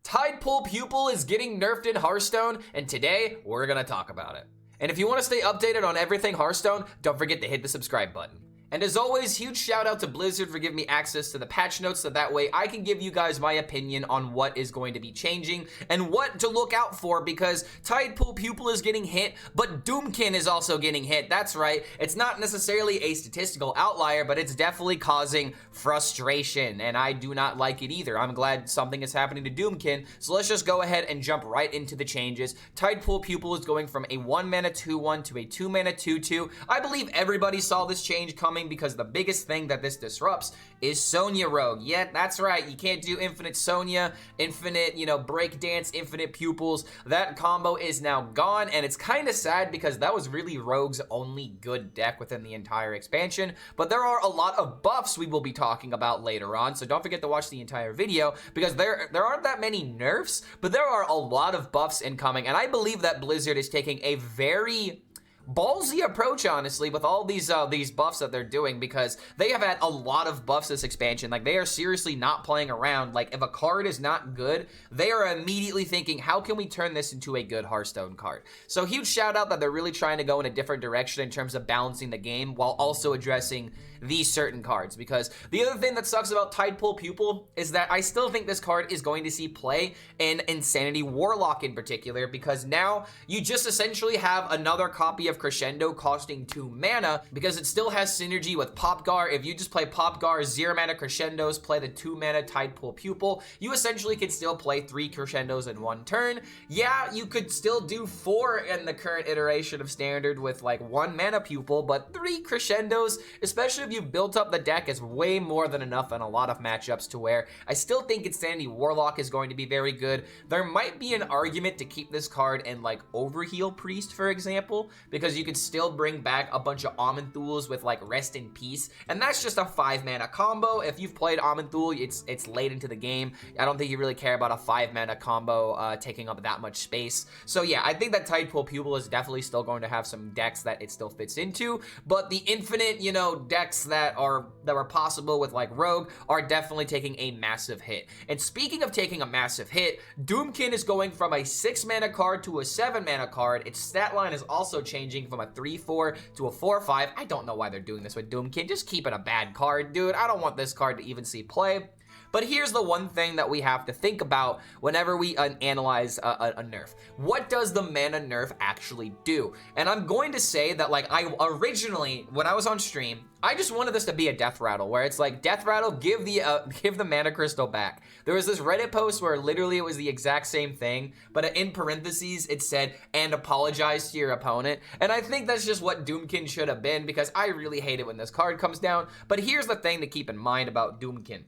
Tidepool Pupil is getting nerfed in Hearthstone, and today we're gonna talk about it. And if you want to stay updated on everything Hearthstone, don't forget to hit the subscribe button. And as always, huge shout out to Blizzard for giving me access to the patch notes so that way I can give you guys my opinion on what is going to be changing and what to look out for, because Tidepool Pupil is getting hit, but Doomkin is also getting hit. That's right, it's not necessarily a statistical outlier, but it's definitely causing frustration, and I do not like it either. I'm glad something is happening to Doomkin, so let's just go ahead and jump right into the changes. Tidepool Pupil is going from a 1-mana 2/1 to a 2-mana 2/2. I believe everybody saw this change coming, because the biggest thing that this disrupts is Sonya Rogue. Yeah, that's right. You can't do infinite Sonya, infinite, breakdance, infinite pupils. That combo is now gone, and it's kind of sad because that was really Rogue's only good deck within the entire expansion. But there are a lot of buffs we will be talking about later on, so don't forget to watch the entire video, because there aren't that many nerfs, but there are a lot of buffs incoming, and I believe that Blizzard is taking a very ballsy approach, honestly, with all these buffs that they're doing, because they have had a lot of buffs this expansion. Like, they are seriously not playing around. Like, if a card is not good, they are immediately thinking, how can we turn this into a good Hearthstone card? So huge shout out that they're really trying to go in a different direction in terms of balancing the game while also addressing these certain cards. Because the other thing that sucks about Tidepool Pupil is that I still think this card is going to see play in Insanity Warlock in particular, because now you just essentially have another copy of Crescendo costing 2 mana, because it still has synergy with Popgar. If you just play Popgar, 0 mana Crescendos, play the 2 mana Tidepool Pupil, you essentially can still play 3 Crescendos in 1 turn. Yeah, you could still do 4 in the current iteration of Standard with like 1 mana Pupil, but 3 Crescendos, especially if you've built up the deck, is way more than enough in a lot of matchups to where I still think Insanity Warlock is going to be very good. There might be an argument to keep this card in like Overheal Priest, for example, because you could still bring back a bunch of Aman'Thuls with like Rest in Peace, and that's just a 5 mana combo. If you've played Aman'Thul, it's late into the game. I don't think you really care about a 5 mana combo taking up that much space. So yeah, I think that Tidepool Pupil is definitely still going to have some decks that it still fits into, but the infinite, decks that were possible with like Rogue are definitely taking a massive hit. And speaking of taking a massive hit, Doomkin is going from a 6 mana card to a 7 mana card. Its stat line is also changing from a 3/4 to a 4/5. I don't know why they're doing this with Doomkin. Just keep it a bad card, dude. I don't want this card to even see play. But here's the one thing that we have to think about whenever we analyze a nerf. What does the mana nerf actually do? And I'm going to say that, like, I originally, when I was on stream, I just wanted this to be a death rattle, where it's like, death rattle, give the mana crystal back. There was this Reddit post where literally it was the exact same thing, but in parentheses it said, and apologize to your opponent. And I think that's just what Doomkin should have been, because I really hate it when this card comes down. But here's the thing to keep in mind about Doomkin.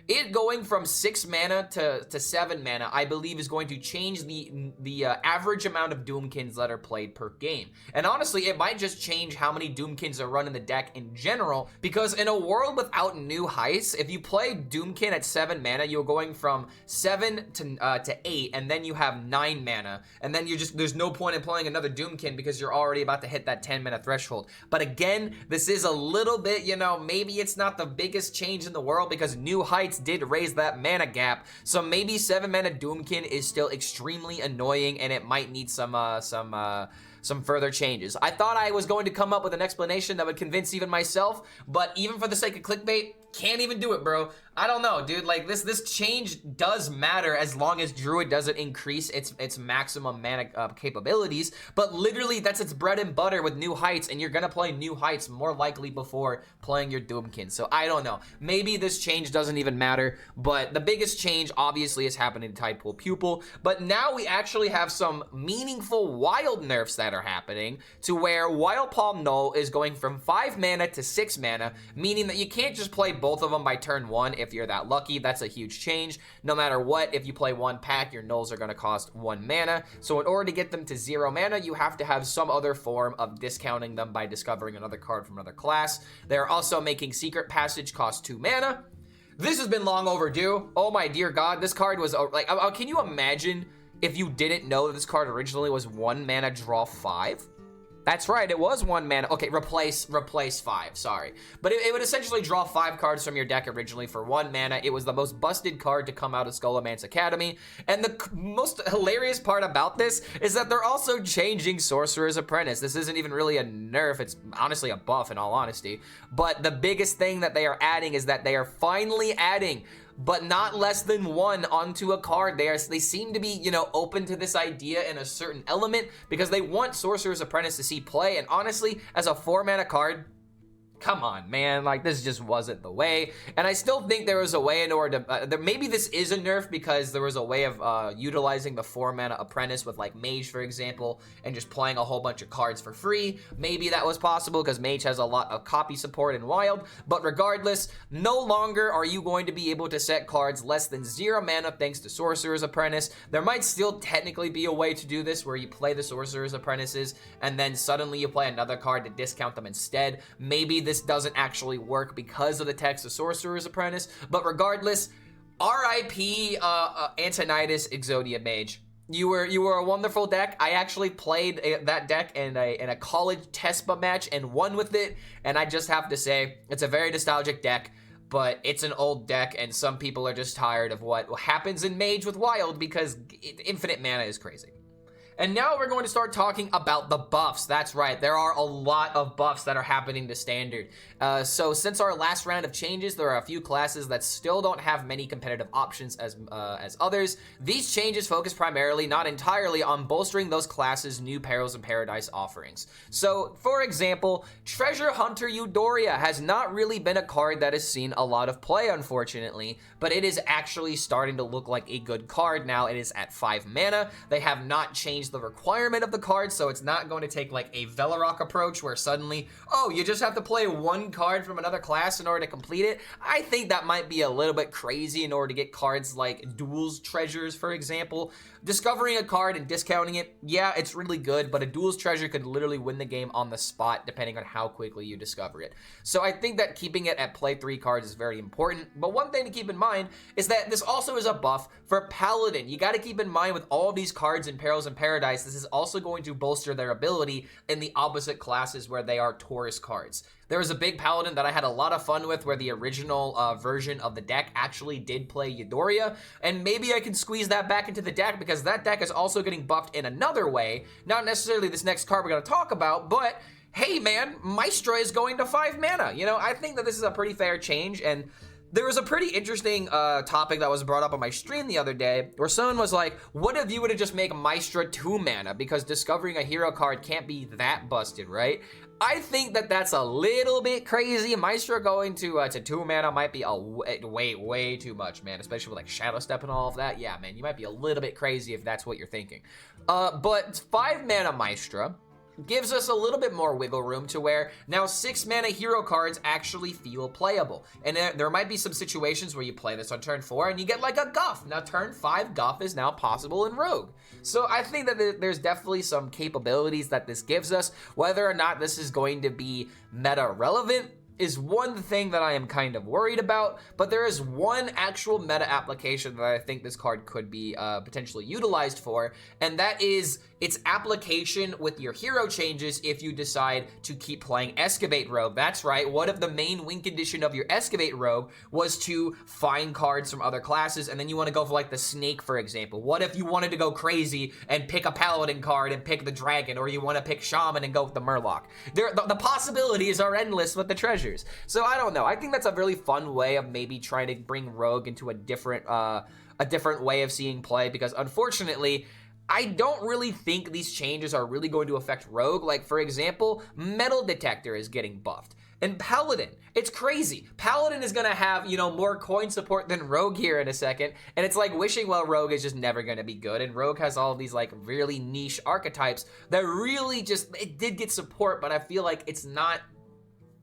It going from 6 mana to 7 mana, I believe, is going to change the average amount of Doomkins that are played per game. And honestly, it might just change how many Doomkins are run in the deck in general, because in a world without new heists, if you play Doomkin at 7 mana, you're going from 7 to 8, and then you have 9 mana, and then there's no point in playing another Doomkin because you're already about to hit that 10 mana threshold. But again, this is a little bit, maybe it's not the biggest change in the world, because new heights did raise that mana gap, so maybe 7 mana Doomkin is still extremely annoying, and it might need some further changes. I thought I was going to come up with an explanation that would convince even myself, but even for the sake of clickbait, can't even do it, bro. I don't know, dude. Like, this change does matter as long as Druid doesn't increase its maximum mana capabilities, but literally that's its bread and butter with new heights, and you're gonna play new heights more likely before playing your Doomkin. So I don't know. Maybe this change doesn't even matter, but the biggest change obviously is happening to Tidepool Pupil. But now we actually have some meaningful wild nerfs that are happening, to where Wild Palm Null is going from 5 mana to 6 mana, meaning that you can't just play both of them by turn 1 if you're that lucky. That's a huge change. No matter what, if you play 1 pack, your nulls are going to cost 1 mana. So in order to get them to 0 mana, you have to have some other form of discounting them by discovering another card from another class. They're also making Secret Passage cost 2 mana. This has been long overdue. Oh my dear God, this card was like, can you imagine if you didn't know that this card originally was 1 mana draw 5? That's right, it was 1 mana. Okay, replace 5, sorry. But it would essentially draw 5 cards from your deck originally for 1 mana. It was the most busted card to come out of Scholomance Academy. And the most hilarious part about this is that they're also changing Sorcerer's Apprentice. This isn't even really a nerf, it's honestly a buff in all honesty. But the biggest thing that they are adding is that they are finally adding but not less than 1 onto a card. They seem to be, you know, open to this idea in a certain element because they want Sorcerer's Apprentice to see play. And honestly, as a 4 mana card, come on, man, like this just wasn't the way. And I still think there was a way in order to, maybe this is a nerf because there was a way of utilizing the 4 mana apprentice with like Mage, for example, and just playing a whole bunch of cards for free. Maybe that was possible because Mage has a lot of copy support in Wild, but regardless, no longer are you going to be able to set cards less than 0 mana thanks to Sorcerer's Apprentice. There might still technically be a way to do this where you play the Sorcerer's Apprentices and then suddenly you play another card to discount them instead. Maybe this doesn't actually work because of the text of Sorcerer's Apprentice, but regardless, RIP Antonidas Exodia Mage. You were a wonderful deck. I actually played that deck in a college TESPA match and won with it, and I just have to say, it's a very nostalgic deck, but it's an old deck, and some people are just tired of what happens in Mage with Wild because infinite mana is crazy. And now we're going to start talking about the buffs. That's right, there are a lot of buffs that are happening to Standard. So since our last round of changes, there are a few classes that still don't have many competitive options as others. These changes focus primarily, not entirely, on bolstering those classes' new Perils in Paradise offerings. So, for example, Treasure Hunter Eudora has not really been a card that has seen a lot of play, unfortunately, but it is actually starting to look like a good card now. It is at 5 mana. They have not changed the requirement of the card, so it's not going to take like a Velarok approach where suddenly, oh, you just have to play 1 card from another class in order to complete it. I think that might be a little bit crazy in order to get cards like Duel's Treasures, for example. Discovering a card and discounting it, yeah, it's really good, but a Duel's Treasure could literally win the game on the spot depending on how quickly you discover it. So I think that keeping it at play 3 cards is very important, but one thing to keep in mind is that this also is a buff for Paladin. You got to keep in mind with all of these cards in Perils in Paradise, this is also going to bolster their ability in the opposite classes where they are Taurus cards. There was a big Paladin that I had a lot of fun with where the original version of the deck actually did play Eudora, and maybe I can squeeze that back into the deck because that deck is also getting buffed in another way. Not necessarily this next card we're going to talk about, but hey man, Maestra is going to 5 mana. You know, I think that this is a pretty fair change, and there was a pretty interesting topic that was brought up on my stream the other day where someone was like, what if you were to just make Maestra 2 mana because discovering a hero card can't be that busted, right? I think that that's a little bit crazy. Maestra going to 2 mana might be a way too much, man, especially with like Shadow Step and all of that. Yeah, man, you might be a little bit crazy if that's what you're thinking. But 5 mana Maestra gives us a little bit more wiggle room to where now 6 mana hero cards actually feel playable. And there might be some situations where you play this on turn 4 and you get like a Guff. Now turn 5 Guff is now possible in Rogue. So I think that there's definitely some capabilities that this gives us. Whether or not this is going to be meta relevant is one thing that I am kind of worried about, but there is one actual meta application that I think this card could be potentially utilized for, and that is its application with your hero changes if you decide to keep playing Excavate Rogue. That's right, what if the main win condition of your Excavate Rogue was to find cards from other classes, and then you want to go for like the Snake, for example? What if you wanted to go crazy and pick a Paladin card and pick the Dragon, or you want to pick Shaman and go with the Murloc? The possibilities are endless with the treasures. So I don't know, I think that's a really fun way of maybe trying to bring Rogue into a different way of seeing play, because unfortunately, I don't really think these changes are really going to affect Rogue. Like, for example, Metal Detector is getting buffed. And Paladin, it's crazy. Paladin is going to have, you know, more coin support than Rogue here in a second. And it's like Wishing Well Rogue is just never going to be good. And Rogue has all of these, like, really niche archetypes that really just, it did get support, but I feel like it's not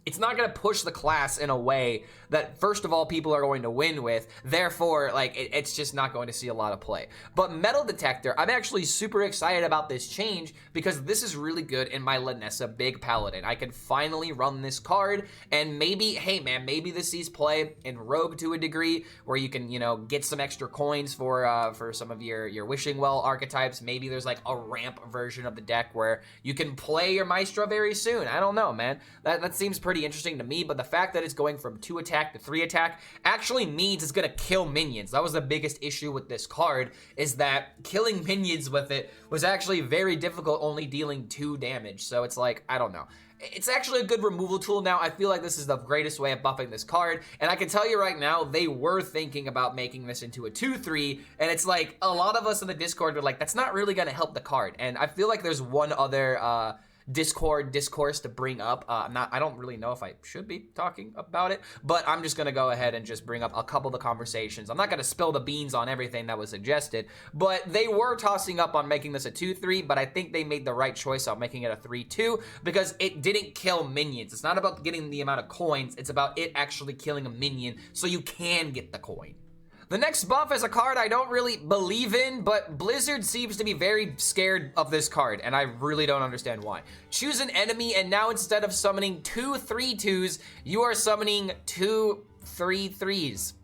it's not going to push the class in a way that, first of all, people are going to win with. Therefore, like, it's just not going to see a lot of play. But Metal Detector, I'm actually super excited about this change because this is really good in my Lanessa Big Paladin. I can finally run this card, and maybe, hey man, maybe this sees play in Rogue to a degree, where you can, you know, get some extra coins for some of your Wishing Well archetypes. Maybe there's like a ramp version of the deck where you can play your Maestro very soon. I don't know, man. That seems pretty interesting to me, but the fact that it's going from 2 attack to 3 attack actually means it's gonna kill minions. That was the biggest issue with this card, is that killing minions with it was actually very difficult, only dealing 2 damage. So it's like, I don't know. It's actually a good removal tool now. I feel like this is the greatest way of buffing this card, and I can tell you right now, they were thinking about making this into a 2/3, and it's like, a lot of us in the Discord are like, that's not really gonna help the card. And I feel like there's one other discourse to bring up. I don't really know if I should be talking about it, but I'm just gonna go ahead and just bring up a couple of the conversations. I'm not gonna spill the beans on everything that was suggested, but they were tossing up on making this a 2/3, but I think they made the right choice on making it a 3/2 because it didn't kill minions. It's not about getting the amount of coins, it's about it actually killing a minion so you can get the coin. The next buff is a card I don't really believe in, but Blizzard seems to be very scared of this card, and I really don't understand why. Choose an enemy, and now instead of summoning 2 3/2s, you are summoning 2 3/3s.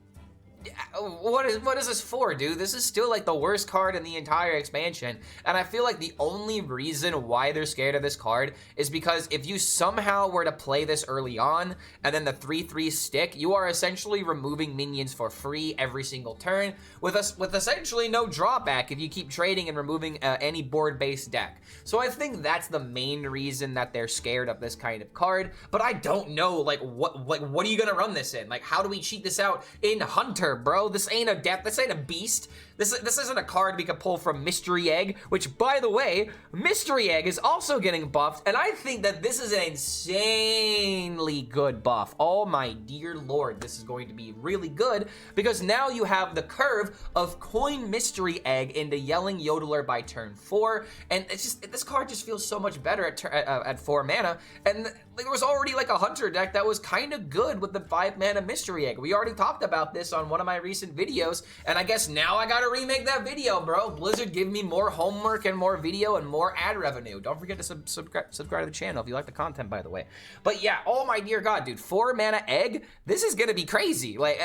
What is this for, dude? This is still like the worst card in the entire expansion, and I feel like the only reason why they're scared of this card is because if you somehow were to play this early on and then the 3/3 stick, you are essentially removing minions for free every single turn with essentially no drawback if you keep trading and removing any board-based deck. So I think that's the main reason that they're scared of this kind of card, but I don't know, like, what are you gonna run this in? Like, how do we cheat this out in Hunter, bro? This ain't a death, this ain't a beast. This isn't a card we could pull from Mystery Egg, which, by the way, Mystery Egg is also getting buffed, and I think that this is an insanely good buff. Oh my dear lord, this is going to be really good, because now you have the curve of coin Mystery Egg into Yelling Yodeler by turn 4, and it's just, this card just feels so much better at 4 mana, and there was already like a Hunter deck that was kind of good with the 5 mana Mystery Egg. We already talked about this on one of my recent videos, and I guess now I gotta remake that video, bro. Blizzard, give me more homework and more video and more ad revenue. Don't forget to subscribe to the channel if you like the content, by the way. But yeah, oh my dear god, dude, 4 mana egg, this is gonna be crazy. Like,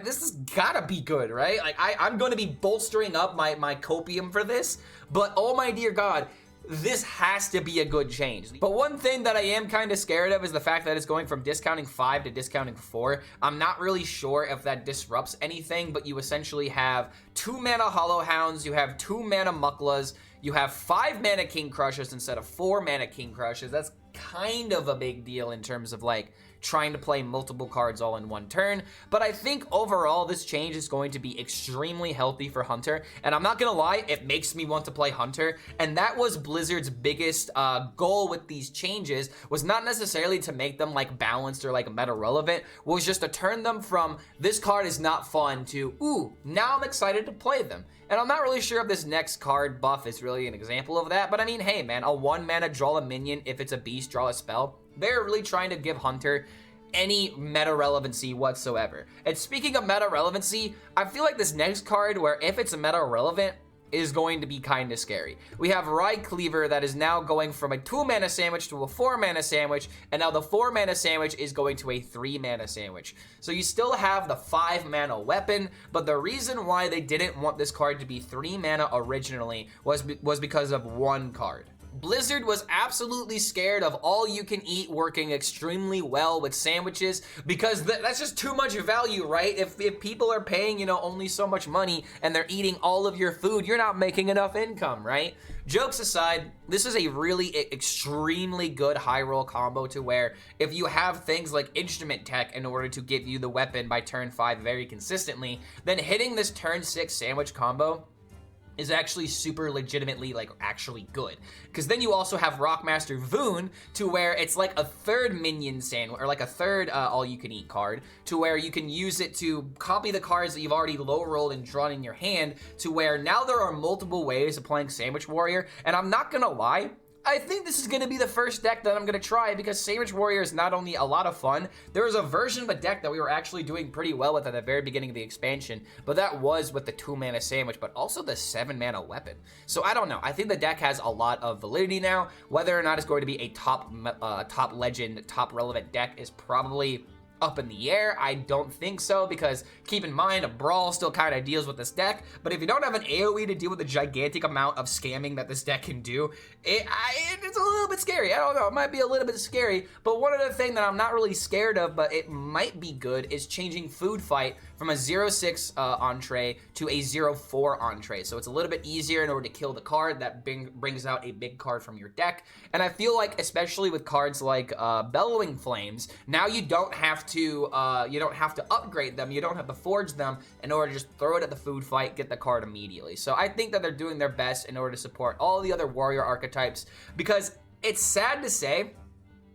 this has gotta be good, right? Like, I'm gonna be bolstering up my copium for this, but oh my dear god, this has to be a good change. But one thing that I am kind of scared of is the fact that it's going from discounting 5 to discounting 4. I'm not really sure if that disrupts anything, but you essentially have 2 mana Hollow Hounds, you have 2 mana Muklas, you have 5 mana King Crushers instead of 4 mana King Crushers. That's kind of a big deal in terms of like trying to play multiple cards all in one turn, but I think overall this change is going to be extremely healthy for Hunter, and I'm not gonna lie, it makes me want to play Hunter, and that was Blizzard's biggest goal with these changes, was not necessarily to make them like balanced or like meta relevant, was just to turn them from this card is not fun to, ooh, now I'm excited to play them. And I'm not really sure if this next card buff is really an example of that, but I mean, hey man, a 1 mana draw a minion, if it's a beast, draw a spell. They're really trying to give Hunter any meta relevancy whatsoever. And speaking of meta relevancy, I feel like this next card, where if it's a meta relevant, is going to be kind of scary. We have Rye Cleaver that is now going from a 2 mana sandwich to a 4 mana sandwich, and now the 4 mana sandwich is going to a 3 mana sandwich. So you still have the 5 mana weapon, but the reason why they didn't want this card to be 3 mana originally was because of one card. Blizzard was absolutely scared of all you can eat working extremely well with sandwiches, because that's just too much value, right? If people are paying, you know, only so much money and they're eating all of your food, you're not making enough income, right? Jokes aside, this is a really extremely good high roll combo, to where if you have things like instrument tech in order to give you the weapon by turn 5 very consistently, then hitting this turn 6 sandwich combo is actually super legitimately, like, actually good. Because then you also have Rockmaster Voon, to where it's like a third minion sandwich, or like a third all-you-can-eat card, to where you can use it to copy the cards that you've already low-rolled and drawn in your hand, to where now there are multiple ways of playing Sandwich Warrior, and I'm not gonna lie, I think this is going to be the first deck that I'm going to try because Sandwich Warrior is not only a lot of fun, there was a version of a deck that we were actually doing pretty well with at the very beginning of the expansion, but that was with the 2-mana Sandwich, but also the 7-mana weapon. So I don't know. I think the deck has a lot of validity now. Whether or not it's going to be a top legend, top relevant deck is probably up in the air. I don't think so, because keep in mind, a Brawl still kind of deals with this deck, but if you don't have an AoE to deal with the gigantic amount of scamming that this deck can do, it's a little bit scary. I don't know, it might be a little bit scary, but one other thing that I'm not really scared of, but it might be good, is changing Food Fight from a 0-6 entree to a 0-4 entree. So it's a little bit easier in order to kill the card that brings out a big card from your deck. And I feel like, especially with cards like Bellowing Flames, now you don't have to upgrade them. You don't have to forge them in order to just throw it at the Food Fight, get the card immediately. So I think that they're doing their best in order to support all the other warrior archetypes, because it's sad to say,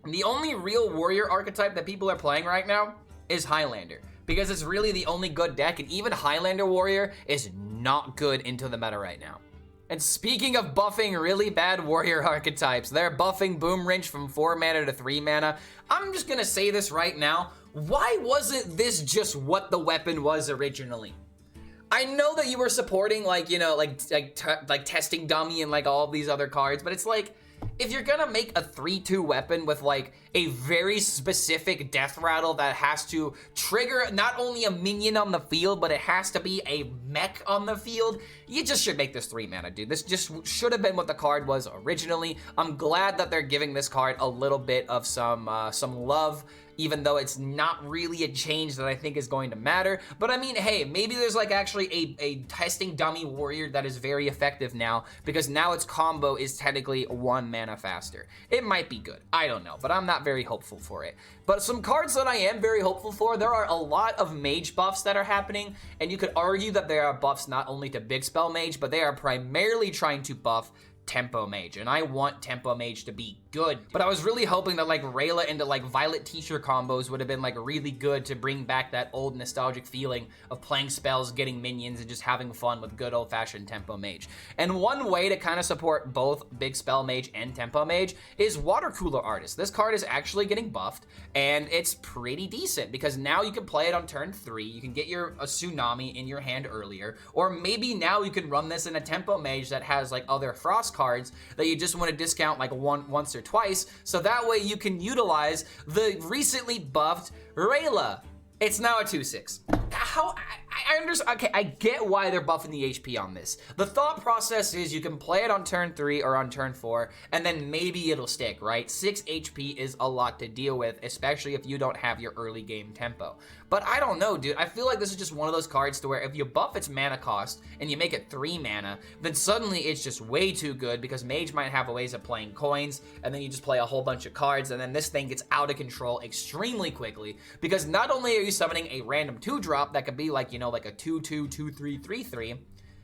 the only real warrior archetype that people are playing right now is Highlander, because it's really the only good deck, and even Highlander Warrior is not good into the meta right now. And speaking of buffing really bad warrior archetypes, they're buffing Boom Wrench from 4 mana to 3 mana. I'm just gonna say this right now. Why wasn't this just what the weapon was originally? I know that you were supporting, like, you know, like Testing Dummy and like all these other cards, but it's like, if you're gonna make a 3-2 weapon with like a very specific death rattle that has to trigger not only a minion on the field, but it has to be a mech on the field, you just should make this 3 mana, dude. This just should have been what the card was originally. I'm glad that they're giving this card a little bit of some love, even though it's not really a change that I think is going to matter. But I mean, hey, maybe there's like actually a Testing Dummy warrior that is very effective now, because now its combo is technically 1 mana faster. It might be good, I don't know, but I'm not very hopeful for it. But some cards that I am very hopeful for, there are a lot of mage buffs that are happening, and you could argue that there are buffs not only to Big Spell Mage, but they are primarily trying to buff Tempo Mage, and I want Tempo Mage to be good, but I was really hoping that like Rayla into like Violet Teacher combos would have been like really good to bring back that old nostalgic feeling of playing spells, getting minions, and just having fun with good old-fashioned Tempo Mage. And one way to kind of support both Big Spell Mage and Tempo Mage is Water Cooler Artist. This card is actually getting buffed, and it's pretty decent, because now you can play it on turn 3, you can get a Tsunami in your hand earlier, or maybe now you can run this in a Tempo Mage that has like other Frost cards that you just want to discount like once or twice, so that way you can utilize the recently buffed Rayla. It's now a 2/6. I understand. Okay, I get why they're buffing the HP on this. The thought process is you can play it on turn 3 or on turn 4, and then maybe it'll stick, right? 6 HP is a lot to deal with, especially if you don't have your early game tempo. But I don't know, dude. I feel like this is just one of those cards to where if you buff its mana cost and you make it 3 mana, then suddenly it's just way too good, because Mage might have ways of playing coins, and then you just play a whole bunch of cards, and then this thing gets out of control extremely quickly, because not only are you summoning a random 2-drop that could be like, you know, like a 2/2, 2/3, 3/3,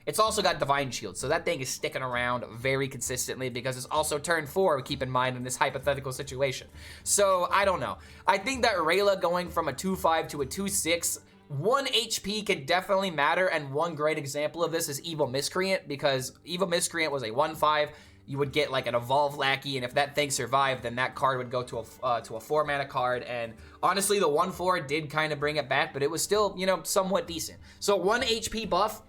it's also got Divine Shield, so that thing is sticking around very consistently, because it's also turn 4, keep in mind, in this hypothetical situation. So, I don't know. I think that Rayla going from a 2/5 to a 2/6, 1 HP could definitely matter, and one great example of this is Evil Miscreant, because Evil Miscreant was a 1/5, you would get like an Evolve Lackey, and if that thing survived, then that card would go to a 4 mana card, and honestly, the 1/4 did kind of bring it back, but it was still, you know, somewhat decent. So 1 HP buff,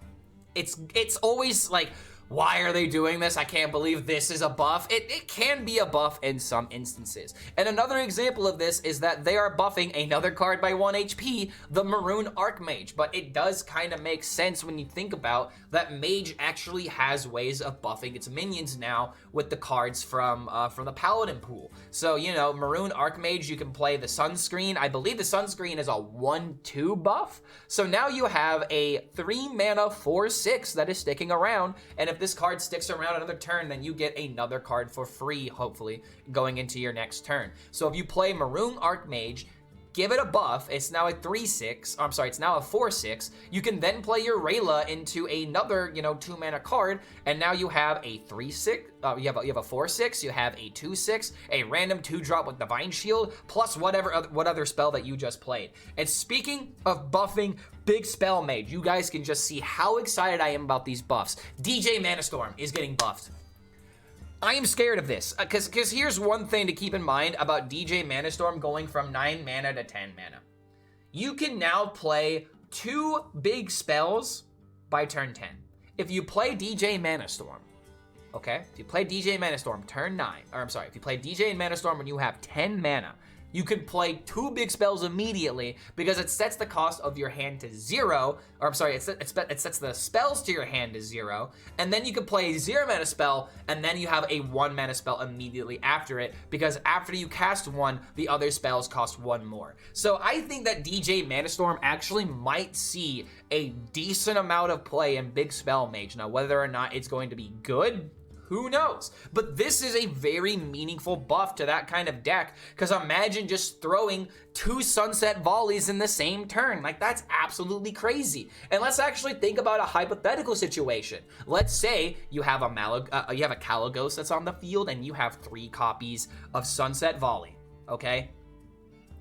it's always like, why are they doing this? I can't believe this is a buff. It can be a buff in some instances. And another example of this is that they are buffing another card by 1 HP, the Maroon Archmage. But it does kind of make sense when you think about that Mage actually has ways of buffing its minions now with the cards from the Paladin pool. So, you know, Maroon Archmage, you can play the Sunscreen. I believe the Sunscreen is a 1/2 buff. So now you have a 3 mana 4/6 that is sticking around, and if this card sticks around another turn, then you get another card for free, hopefully, going into your next turn. So if you play Maroon Archmage, give it a buff, it's now a 3/6, I'm sorry, it's now a 4/6, you can then play your Rayla into another, you know, 2 mana card, and now you have a 3/6, you have a 4/6, you have a 2/6, a random 2-drop with Divine Shield, plus what other spell that you just played. And speaking of buffing Big Spell Mage, you guys can just see how excited I am about these buffs. DJ Manastorm is getting buffed. I am scared of this, because here's one thing to keep in mind about DJ Mana Storm going from 9 mana to 10 mana. You can now play 2 big spells by turn 10. If you play DJ Mana Storm, okay? If you play DJ Mana Storm turn 9, or I'm sorry, if you play DJ Mana Storm when you have 10 mana, you can play 2 big spells immediately because it sets the cost of your hand to 0, or I'm sorry, it sets the spells to your hand to 0, and then you can play a 0 mana spell, and then you have a 1 mana spell immediately after it, because after you cast 1, the other spells cost 1 more. So I think that DJ Mana Storm actually might see a decent amount of play in Big Spell Mage. Now, whether or not it's going to be good, who knows? But this is a very meaningful buff to that kind of deck, because imagine just throwing 2 Sunset Volleys in the same turn. Like, that's absolutely crazy. And let's actually think about a hypothetical situation. Let's say you have a Kalagos that's on the field, and you have 3 copies of Sunset Volley, okay?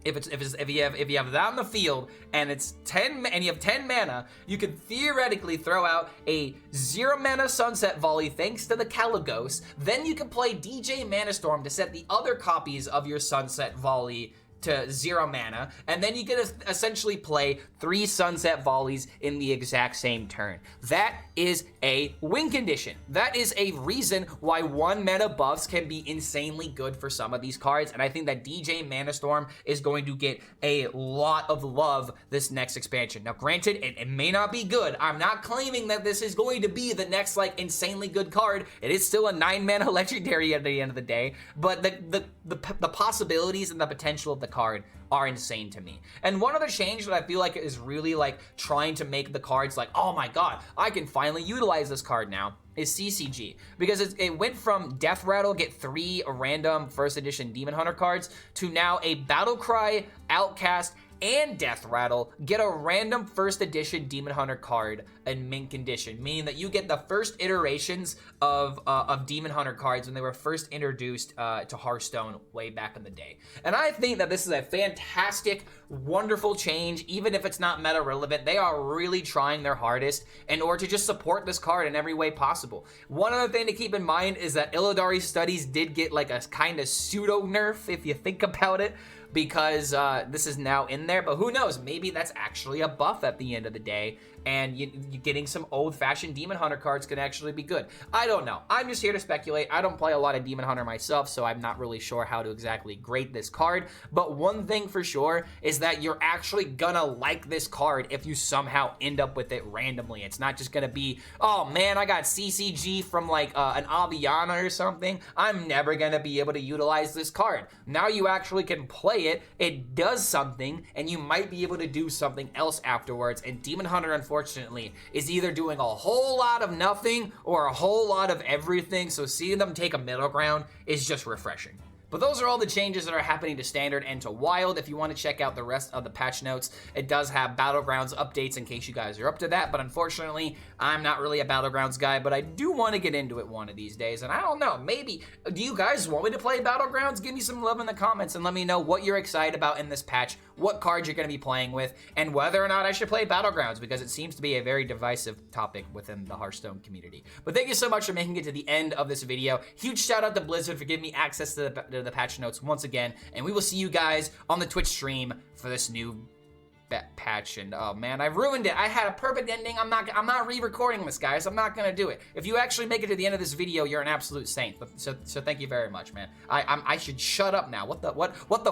If you have that on the field and it's 10 and you have 10 mana, you could theoretically throw out a 0 mana Sunset Volley thanks to the Kalagos. Then you can play DJ Mana Storm to set the other copies of your Sunset Volley to 0 mana, and then you can essentially play 3 Sunset Volleys in the exact same turn. That is a win condition. That is a reason why 1 mana buffs can be insanely good for some of these cards, and I think that DJ Mana Storm is going to get a lot of love this next expansion. Now, granted, it may not be good. I'm not claiming that this is going to be the next, like, insanely good card. It is still a 9 mana legendary at the end of the day, but the possibilities and the potential of the card are insane to me. And one other change that I feel like is really like trying to make the cards like, oh my god, I can finally utilize this card now, is CCG. Because it went from Death Rattle, get 3 random first edition Demon Hunter cards, to now a Battle Cry, Outcast, and Death Rattle get a random first edition Demon Hunter card in mint condition, meaning that you get the first iterations of Demon Hunter cards when they were first introduced to Hearthstone way back in the day. And I think that this is a fantastic, wonderful change, even if it's not meta relevant. They are really trying their hardest in order to just support this card in every way possible. One other thing to keep in mind is that Illidari Studies did get like a kind of pseudo nerf, if you think about it, because this is now in there, but who knows, maybe that's actually a buff at the end of the day, and you getting some old-fashioned Demon Hunter cards can actually be good. I don't know. I'm just here to speculate. I don't play a lot of Demon Hunter myself, so I'm not really sure how to exactly grade this card, but one thing for sure is that you're actually gonna like this card if you somehow end up with it randomly. It's not just gonna be, oh man, I got CCG from like an Aviana or something. I'm never gonna be able to utilize this card. Now you actually can play it does something, and you might be able to do something else afterwards. And Demon Hunter, unfortunately, is either doing a whole lot of nothing or a whole lot of everything, so seeing them take a middle ground is just refreshing. But those are all the changes that are happening to Standard and to Wild. If you want to check out the rest of the patch notes, it does have Battlegrounds updates in case you guys are up to that. But unfortunately, I'm not really a Battlegrounds guy, but I do want to get into it one of these days. And I don't know, maybe, do you guys want me to play Battlegrounds? Give me some love in the comments and let me know what you're excited about in this patch, what cards you're going to be playing with, and whether or not I should play Battlegrounds, because it seems to be a very divisive topic within the Hearthstone community. But thank you so much for making it to the end of this video. Huge shout out to Blizzard for giving me access to the patch notes once again, and we will see you guys on the Twitch stream for this new patch. And oh man, I ruined it. I had a perfect ending. I'm not re-recording this, guys. I'm not gonna do it. If you actually make it to the end of this video, you're an absolute saint. So thank you very much, man. I should shut up now. What the